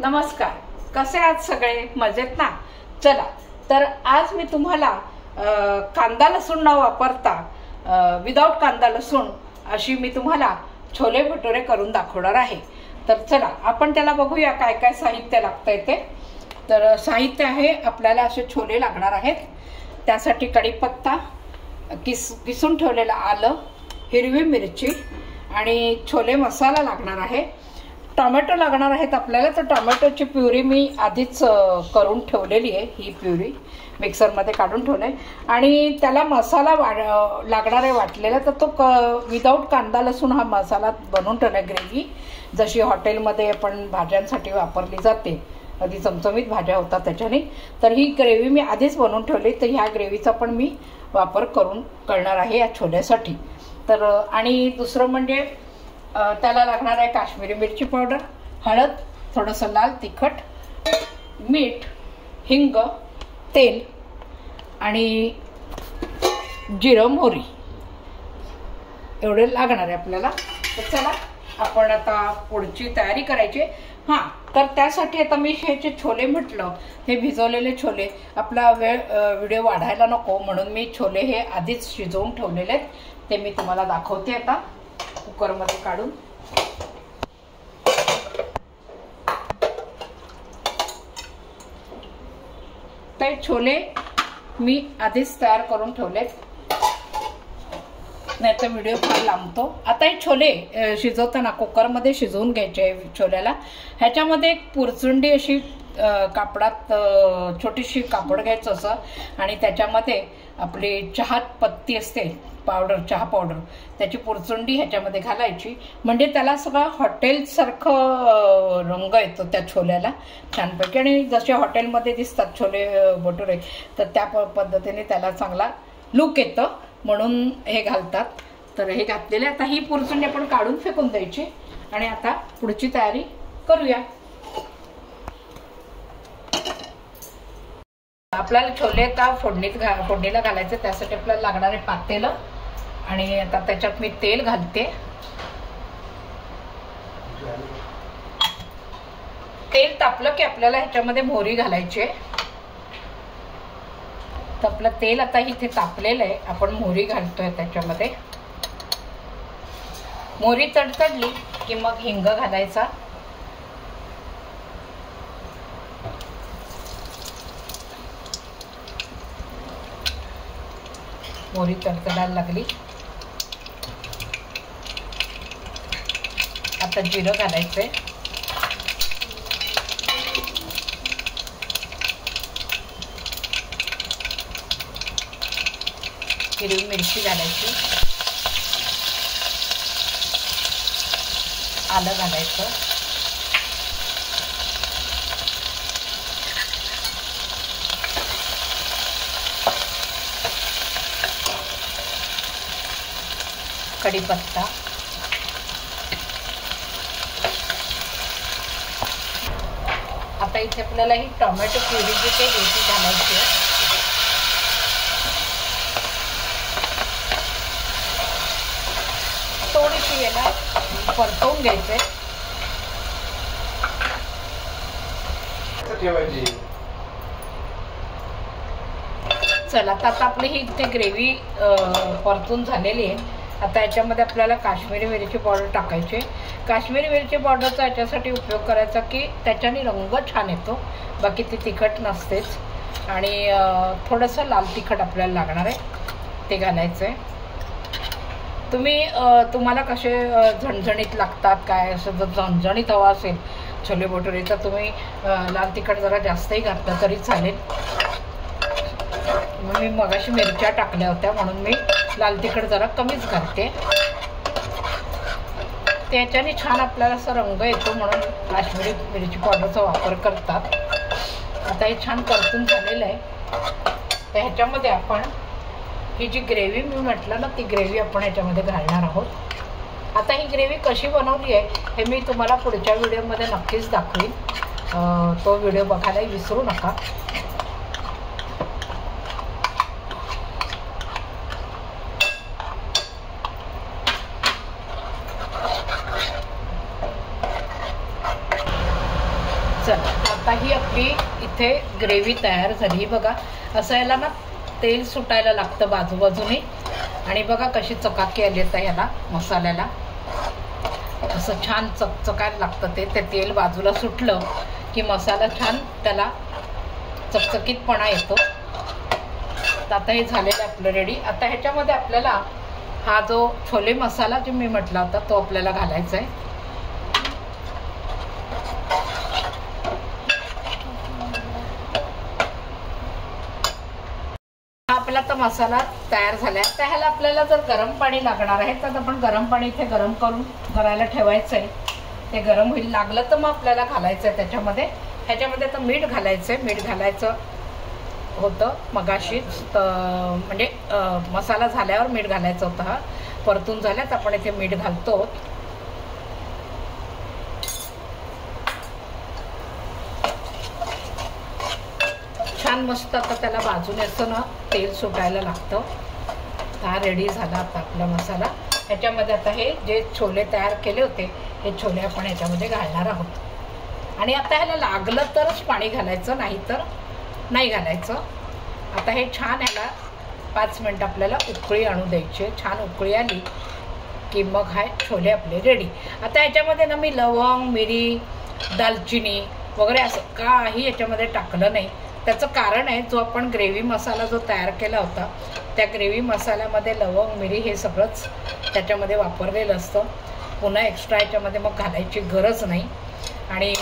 नमस्कार, कसे आहात सगळे? मजेत ना? चला तर आज मी तुम्हाला कांदा लसूण न वापरता विदाउट कांदा लसूण अशी मी तुम्हाला छोले भटुरे करून दाखवणार आहे। तर चला आपण त्याला बघूया काय काय साहित्य लागतंय ते। तर साहित्य आहे, आपल्याला असे छोले लागणार आहेत। त्यासाठी कढीपत्ता, किसून ठेवलेला आलं, हिरवी मिरची आणि छोले मसाला लागणार आहे। टोमॅटो लागणार आहेत आपल्याला। तर टोमॅटोची प्युरी मी आधीच करून ठेवलेली आहे। ही प्युरी मिक्सरमध्ये काढून ठेवले आणि त्याला मसाला लागणार आहे वाटलेला। तर तो विदाउट कांदा लसूण हा मसाला बनवून ठेवला, ग्रेव्ही जशी हॉटेलमध्ये आपण भाज्यांसाठी वापरली जाते, अगदी चमचमीत भाज्या होतात त्याच्याने। तर ही ग्रेव्ही मी आधीच बनवून ठेवली। तर ह्या ग्रेव्हीचा पण मी वापर करणार आहे या छोल्यासाठी। तर आणि दुसरं म्हणजे त्याला लागणार आहे काश्मीरी मिरची पावडर, हळद, थोडंसं लाल तिखट, मीठ, हिंग, तेल आणि जिरं मोहरी एवढे लागणार आहे आपल्याला। तर चला आपण आता पुढची तयारी करायची। हां, तर त्यासाठी आता मी हे जे छोले म्हटलं, हे भिजवलेले छोले, आपला व्हिडिओ वाढायला नको म्हणून मी छोले हे आधीच शिजवून ठेवलेले आहेत। ते मी तुम्हाला दाखवते आता कुकरमध्ये काढून। ते छोले मी आधीच तयार करून ठेवलेत, नाही तर व्हिडिओ फार लांबतो। आता हे छोले शिजवताना कुकरमध्ये शिजवून घ्यायचे छोल्याला। ह्याच्यामध्ये एक पुरचुंडी अशी कापडात छोटीशी कापड घ्यायचं असं, आणि त्याच्यामध्ये आपली चहा पत्ती असते पावडर, चहा पावडर, त्याची पुरचुंडी ह्याच्यामध्ये घालायची। म्हणजे त्याला सगळं हॉटेलसारखं रंग येतो त्या छोल्याला छानपैकी, आणि जसे हॉटेलमध्ये दिसतात छोले भटुरे तर त्या पद्धतीने त्याला चांगला लुक येतं, म्हणून हे घालतात। तर हे घातलेले आता ही पुरचुंडी आपण काढून फेकून द्यायची आणि आता पुढची तयारी करूया। आपल्याला छोले आता फोडणीला घालायचं, त्यासाठी आपल्याला लागणारे पातेलं, आणि आता त्याच्यात मी तेल घालते। तेल तापलं की आपल्याला ह्याच्यामध्ये मोहरी घालायची आहे। तर आपलं तेल आता इथे तापलेलं आहे, आपण मोहरी घालतोय त्याच्यामध्ये। मोहरी तडतडली की मग हिंग घालायचा, मोहरी तडतडायला लागली आता जिरं घालायचंय, हिरवी मिरची घालायची, आलं घालायचं, कढीपत्ता, आता इथे आपल्याला ही टोमॅटो प्युरी जी काही ती घालायची आहे। थोडीशी याला परतवून घ्यायचंय। चला आता आपली ही इथे ग्रेव्ही परतून झालेली आहे। आता याच्यामध्ये आपल्याला काश्मीरी मिरची पावडर टाकायची। काश्मीरी मिरची पावडरचा याच्यासाठी उपयोग करायचा की त्याच्याने रंग छान येतो, बाकी ती तिखट नसतेच। आणि थोडंसं लाल तिखट आपल्याला लागणार आहे, ते घालायचं आहे। तुम्हाला कसे झणझणीत लागतात काय, असं जर झणझणीत हवा असेल छोले भटुरे तर तुम्ही लाल तिखट जरा जास्तही घातलं तरी चालेल। मी मगाशी मिरच्या टाकल्या होत्या म्हणून मी लाल तिखट जरा कमीच घालते। त्याच्याने छान आपल्याला असा रंग येतो म्हणून काश्मीरी मिरची पावडरचा वापर करतात। आता हे छान परतून झालेलं आहे। तर ह्याच्यामध्ये आपण ही जी ग्रेव्ही मी म्हटलं ना, ती ग्रेव्ही आपण ह्याच्यामध्ये घालणार आहोत। आता ही ग्रेव्ही कशी बनवली आहे हे मी तुम्हाला पुढच्या व्हिडिओमध्ये नक्कीच दाखवीन, तो व्हिडिओ बघायला विसरू नका। चला आता ही आपली इथे ग्रेव्ही तयार झाली बघा. असं याला ना तेल सुटायला लागतं बाजूबाजूने. आणि बघा कशी चकाकी आली आहे ह्याला मसाल्याला. असं छान चकचकायला लागतं ते तेल बाजूला सुटलं की मसाला छान त्याला चकचकीतपणा येतो. तर आता हे झालेलं आपलं रेडी. आता ह्याच्यामध्ये आपल्याला हा जो छोले मसाला जो मी म्हटला होता तो आपल्याला घालायचा आहे. हा आपला तर मसाला तयार झाला आहे. तर ह्याला आपल्याला जर गरम पाणी लागणार आहे तर आपण गरम पाणी इथे गरम करून करायला ठेवायचं आहे. ते गरम होईल लागलं तर मग आपल्याला घालायचं आहे त्याच्यामध्ये. ह्याच्यामध्ये तर मीठ घालायचं आहे. मीठ घालायचं होतं मगाशीच, म्हणजे मसाला झाल्यावर मीठ घालायचं होतं. हा परतून झाल्यात आपण इथे मीठ घालतो. छान मस्त आता त्याला बाजूने असं ना तेल सुटायला लागतं. हा रेडी झाला आता आपला मसाला. ह्याच्यामध्ये आता हे जे छोले तयार केले होते हे छोले आपण ह्याच्यामध्ये घालणार आहोत. आणि आता ह्याला लागलं तरच पाणी घालायचं, नाही तर नाही घालायचं. आता हे छान ह्याला 5 मिनिट आपल्याला उकळी आणू द्यायची. छान उकळी आली की मग हा छोले आपले रेडी. आता ह्याच्यामध्ये ना मी लवंग, मिरी, दालचिनी वगैरे असं काही याच्यामध्ये टाकलं नाही. त्याचं कारण आहे, जो आपण ग्रेव्ही मसाला जो तयार केला होता त्या ग्रेव्ही मसाल्यामध्ये लवंग, मिरी हे सगळंच त्याच्यामध्ये वापरलेलं असतं. पुन्हा एक्स्ट्रा याच्यामध्ये मग घालायची गरज नाही. आणि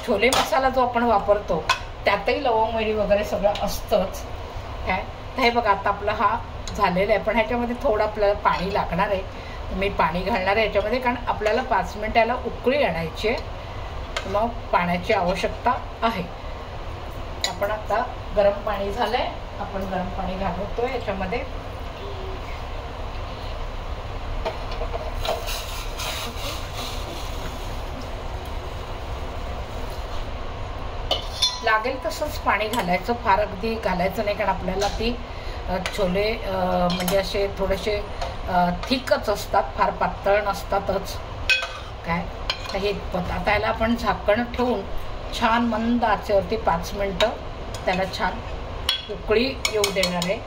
छोले मसाला जो आपण वापरतो त्यातही लवंग, मिरी वगैरे सगळं असतंच. काय तर हे बघा आता आपला हा झालेला आहे. पण ह्याच्यामध्ये थोडं आपल्याला पाणी लागणार आहे. मी पाणी घालणार आहे याच्यामध्ये, कारण आपल्याला 5 मिनिटाला उकळी आणायची आहे. मग पाण्याची आवश्यकता आहे. आपण आता गरम पाणी झालंय, आपण गरम पाणी घालवतोय याच्यामध्ये. लागेल तसंच पाणी घालायचं, फार अगदी घालायचं नाही, कारण आपल्याला ती छोले म्हणजे असे थोडेसे थिकच असतात, फार पातळ नसतातच. काय हे आता याला आपण झाकण ठेवून छान मंद आचेवरती 5 मिनिटं त्याला छान उकळी येऊ देणार आहे.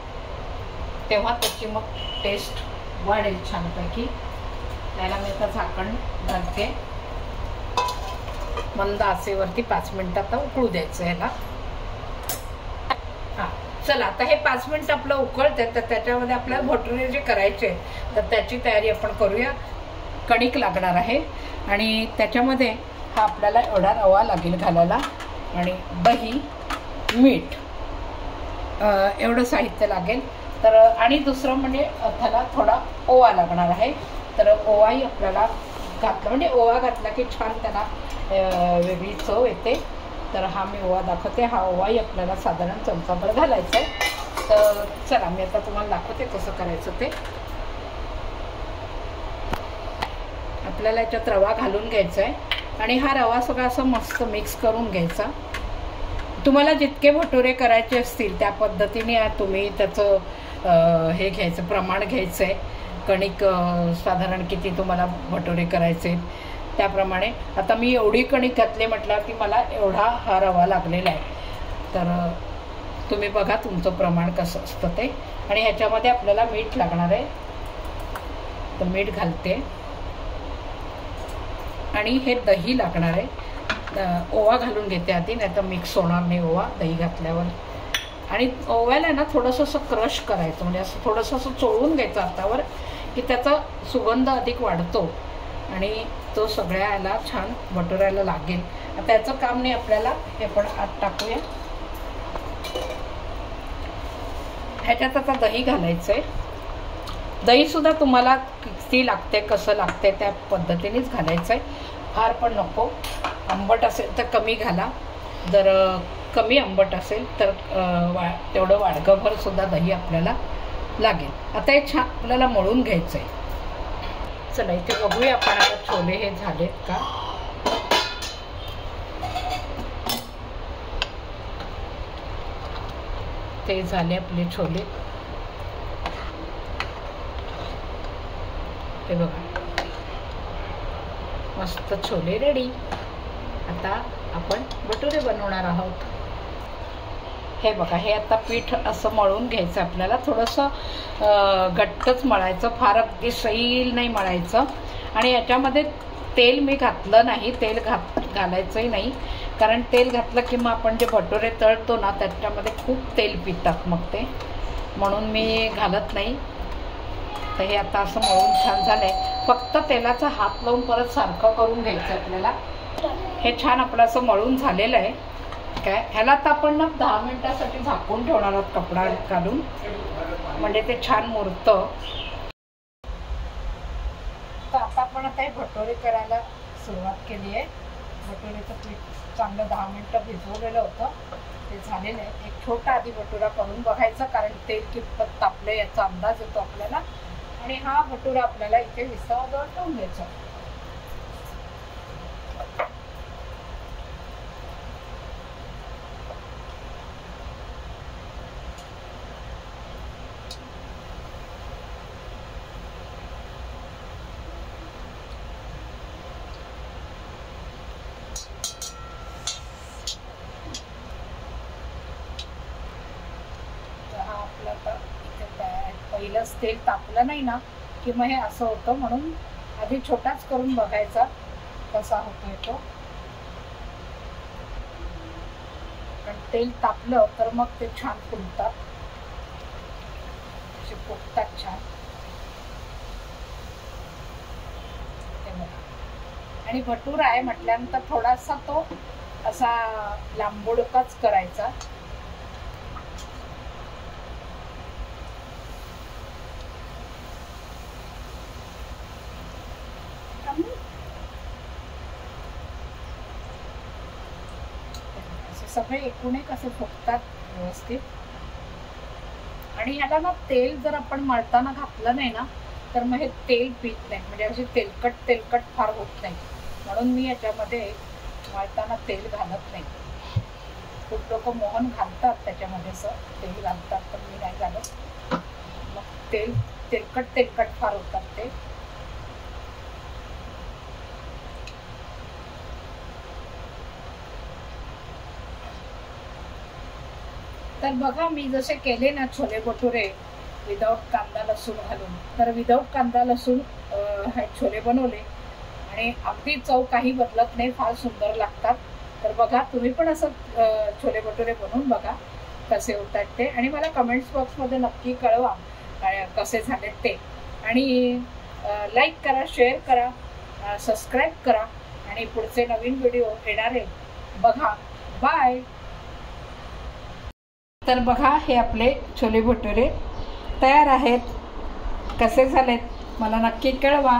तेव्हा त्याची मग टेस्ट वाढेल छानपैकी. त्याला मी आता झाकण घालते. मंद आचेवरती 5 मिनिटं आता उकळू द्यायचं ह्याला. हां चला आता हे 5 मिनिट आपलं उकळते. तर त्याच्यामध्ये आपल्याला भटुरे जे करायचे तर त्याची तयारी आपण करूया. कणिक लागणार आहे आणि त्याच्यामध्ये हा आपल्याला एवढा रवा लागेल घालायला आणि दही, मीठ एवढं साहित्य लागेल. तर आणि दुसरं म्हणजे त्याला थोडा ओवा लागणार आहे. तर ओवाही आपल्याला घातला म्हणजे ओवा घातला की छान त्याला वेगळी चव येते. तर हा मी ओवा दाखवते. हा ओवाही आपल्याला साधारण चमचाभर घालायचा आहे. तर चला मी आता तुम्हाला दाखवते कसं करायचं ते. आपल्याला याच्यात रवा घालून घ्यायचा आहे आणि हा रवा सगळा असं मस्त मिक्स करून घ्यायचा. तुम्हाला जितके भटुरे करायचे असतील त्या पद्धतीने तुम्ही त्याचं हे घ्यायचं, प्रमाण घ्यायचं आहे. कणिक साधारण किती तुम्हाला भटुरे करायचे त्याप्रमाणे. आता मी एवढी कणिक घातली म्हटलं की मला एवढा हा रवा लागलेला आहे. तर तुम्ही बघा तुमचं प्रमाण कसं असतं ते. आणि ह्याच्यामध्ये आपल्याला मीठ लागणार आहे. तर मीठ घालते आणि हे दही लागणार आहे. ओवा घालून घेते आधी, नाही तर मिक्स होणार नाही ओवा दही घातल्यावर. आणि ओव्याला ना थोडंसं असं क्रश करायचं, म्हणजे असं थोडंसं असं चोळून घ्यायचं हातावर की त्याचा सुगंध अधिक वाढतो आणि तो सगळ्या याला छान भटुऱ्याला लागेल. त्याचं काम नाही आपल्याला. हे पण आत टाकूया. ह्याच्यात आता दही घालायचं आहे. दहीसुद्धा तुम्हाला किती लागते कसं लागते त्या पद्धतीनेच घालायचं आहे. फार पण नको. आंबट असेल तर कमी घाला. जर कमी आंबट असेल तर तेवढं वाडगंभरसुद्धा दही आपल्याला लागेल. आता हे छान आपल्याला मळून घ्यायचं आहे. चला इथे बघूया आपण आता छोले हे झालेत का. ते झाले आपले छोले. हे बघा मस्त छोले रेडी. आता आपण भटुरे बनवणार आहोत। हे बघा, हे आता पीठ असं मळून घ्यायचं आपल्याला, थोडंसं घट्टच मळायचं, फार अगदी सैल नाही मळायचं। आणि याच्यामध्ये तेल मी घातलं नाही, तेल घालायचंही नाही, कारण तेल घातलं की मग आपण जे भटुरे तळतो ना त्याच्यामध्ये खूप तेल पितात मग ते, म्हणून मी घालत नाही। तर हे आता असं मळून छान झालंय, फक्त तेलाचा हात लावून परत सारखं करून घ्यायचं आपल्याला। हे छान आपलं असं मळून झालेलं आहे काय। ह्याला आता आपण ना 10 मिनिटासाठी झाकून ठेवणार आहोत कपडा घालून, म्हणजे ते छान मुरतं। तर आता आपण आता हे भटुरे करायला सुरुवात केली आहे। भटुरेचं पीठ चांगलं 10 मिनिटं भिजवलेलं होतं, ते झालेलं आहे। एक छोटा आधी भटुरा करून बघायचा, कारण तेल कितपत तापलं याचा अंदाज येतो आपल्याला। आणि हा भटुरा आपल्याला इथे विसावाजवळ ठेवून द्यायचा। पहिलंच तेल तापलं नाही ना की मग हे असं होतं, म्हणून आधी छोटाच करून बघायचा कसा होतोय तो। पण तेल तापलं तर मग ते छान फुलतात, असे फुगतात छान। आणि भटुरा आहे म्हटल्यानंतर थोडासा तो असा लांबुडकाच करायचा। सगळे एकूण एक असे फुगतात व्यवस्थित। आणि ह्याला ना तेल जर आपण मळताना घातलं नाही ना तर मग हे तेल पीत नाही, म्हणजे असे तेलकट फार होत नाही, म्हणून मी याच्यामध्ये मळताना तेल घालत नाही। खूप लोक मोहन घालतात त्याच्यामध्ये, असं तेल घालतात, पण मी नाही घालत। मग तेलकट फार होतात ते। तर बघा, मी जसे केले ना छोले भटुरे विदाऊट कांदा लसूण घालून, तर विदाऊट कांदा लसूण हे छोले बनवले आणि अगदी चव काही बदलत नाही, फार सुंदर लागतात। तर बघा, तुम्ही पण असं छोले भटुरे बनवून बघा कसे होतात ते, आणि मला कमेंट्स बॉक्समध्ये नक्की कळवा कसे झालेत ते। आणि लाईक करा, शेअर करा, सबस्क्राईब करा, आणि पुढचे नवीन व्हिडिओ येणारे बघा। बाय। तर बघा, हे आपले छोले भटुरे तयार आहेत, कसे झालेत मला नक्की कळवा।